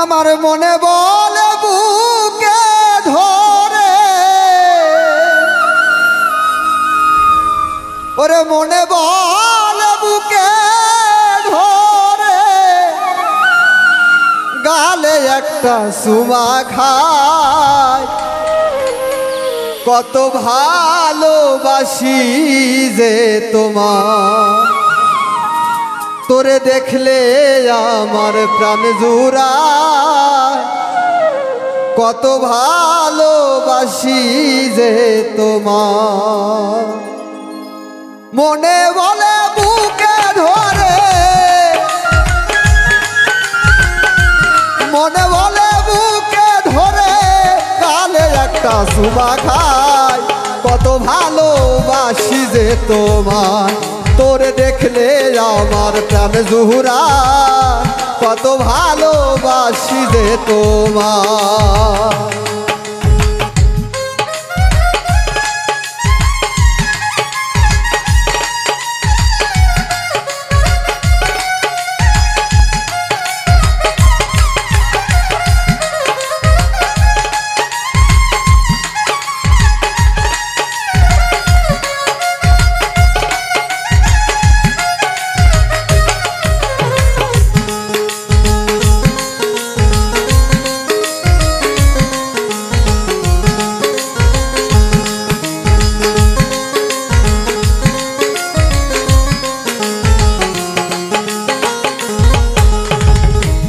আমার মনে বলে বুকে ধরে, ওরে মনে বলে বুকে ধরে, গালে একটা চুমা খায়, কত ভালোবাসি যে তোমার। তোরে দেখলে আমার প্রাণ জুড়ায়, কত ভালোবাসি যে তোমার। মনে বলে বুকে ধরে, মনে বলে বুকে ধরে, গালে একটা চুমা খায়, কত ভালোবাসি যে তোমার। তোরে দেখলে আমার প্রাণ জুড়ায়, কত ভালোবাসি যে তোমার।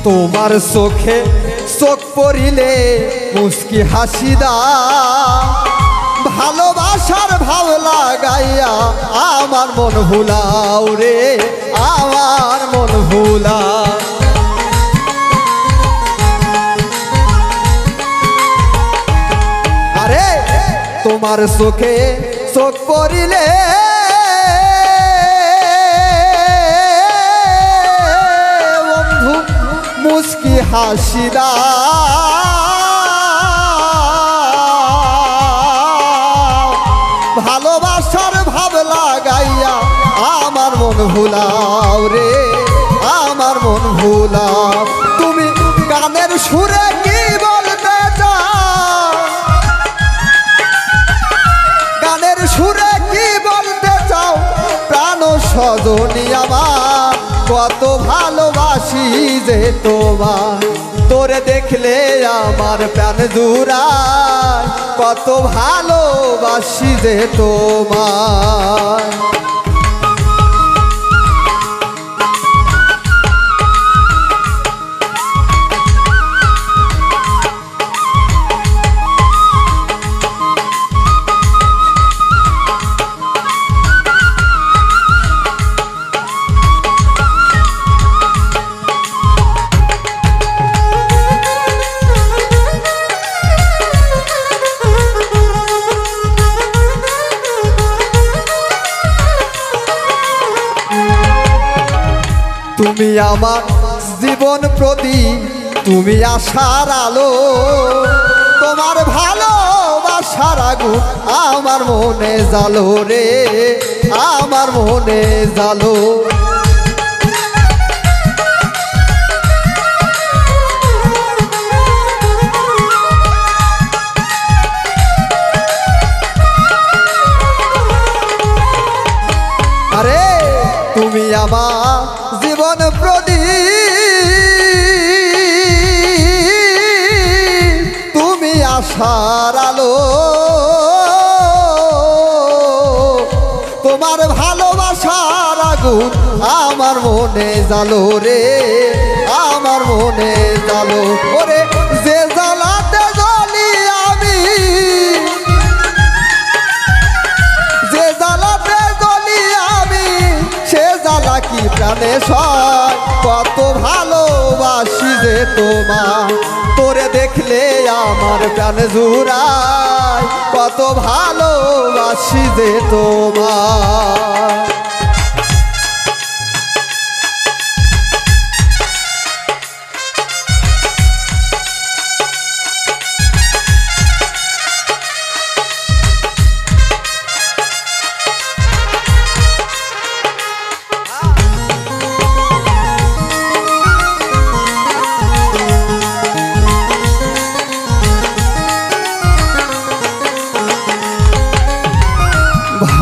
তোমার চোখে চোখ পড়িলে মুস্কি হাসি দাও, ভালোবাসার ভাব লাগাইয়া আমার মন ভুলাও রে, আমার মন ভুলাও। আরে তোমার চোখে চোখ পড়িলে মুস্কি হাসি দাও, ভালোবাসার ভাব লাগাইয়া আমার মন ভুলাও রে, আমার মন ভুলাও। তুমি গানের সুরে কি বলতে চাও, গানের সুরে কি বলতে চাও, প্রাণ সজনী আমার কত ভালোবাসি যে তোমার। তোরে দেখলে আমার প্রাণ জুড়ায়, কত ভালোবাসি যে তোমার। তুমি আমার জীবন প্রদীপ, তুমি আশার আলো, তোমার ভালোবাসার আগুন আমার মনে জ্বালো রে, আমার মনে জ্বালো। আরে তুমি আমার জীবন প্রদীপ, তুমি আশার আলো, তোমার ভালোবাসার আগুন আমার মনে জ্বালো রে, আমার মনে জ্বালো। ওরে যে জ্বালাতে জ্বলি আমি, যে জ্বালাতে জ্বলি আমি, সে জ্বালা কি প্রাণে সয়, কত ভালোবাসি যে তোমার। তোরে দেখলে আমার প্রাণ জুড়ায়, কত ভালোবাসি যে তোমার।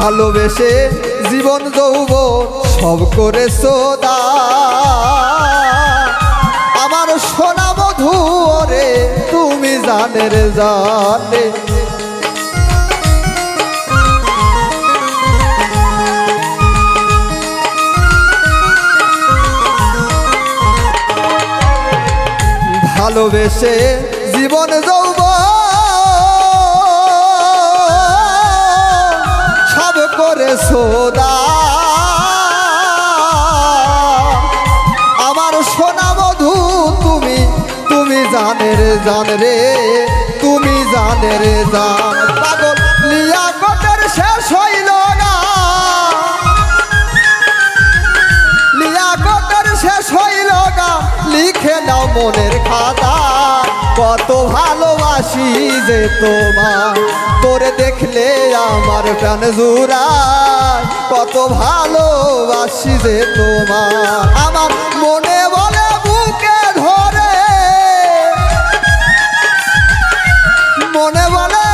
ভালোবেসে জীবন যৌবন সব করেছো দান আমার সোনা বধূ রে তুমি জানের জানে ভালোবেসে জীবন যৌবন সব করেছো দান আমার সোনা বধূ তুমি তুমি জানের জান রে তুমি জানের জান পাগল লিয়াকতের শেষ হইল না লিয়াকতের শেষ হইল না লিখে নাও মনের খাতা কত ভালোবাসি যে তোমার তোরে দেখলে আমার প্রাণ জুড়ায় কত ভালোবাসি যে তোমার আমার মনে বলে বুকে ধরে মনে বলে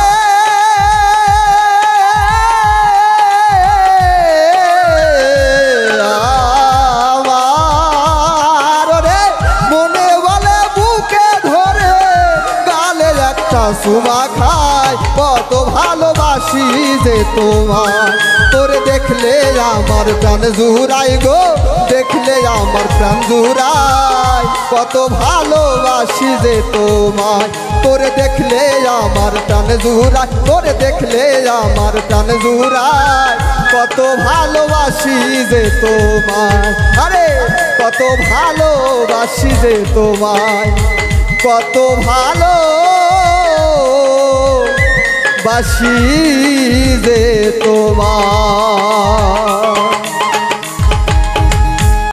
সুমা খায় কত ভালোবাসি যে তোমার তোরে দেখলে আমার প্রাণ জুড়াই গো দেখলে আমার প্রাণ জুড়াই কত ভালোবাসি যে তোমায় তোরে দেখলে আমার প্রাণ জুড়াই তোরে দেখলে আমার প্রাণ জুড়াই কত ভালোবাসি যে তোমায় আরে কত ভালোবাসি যে তোমায় কত ভালো বাসি যে তোমার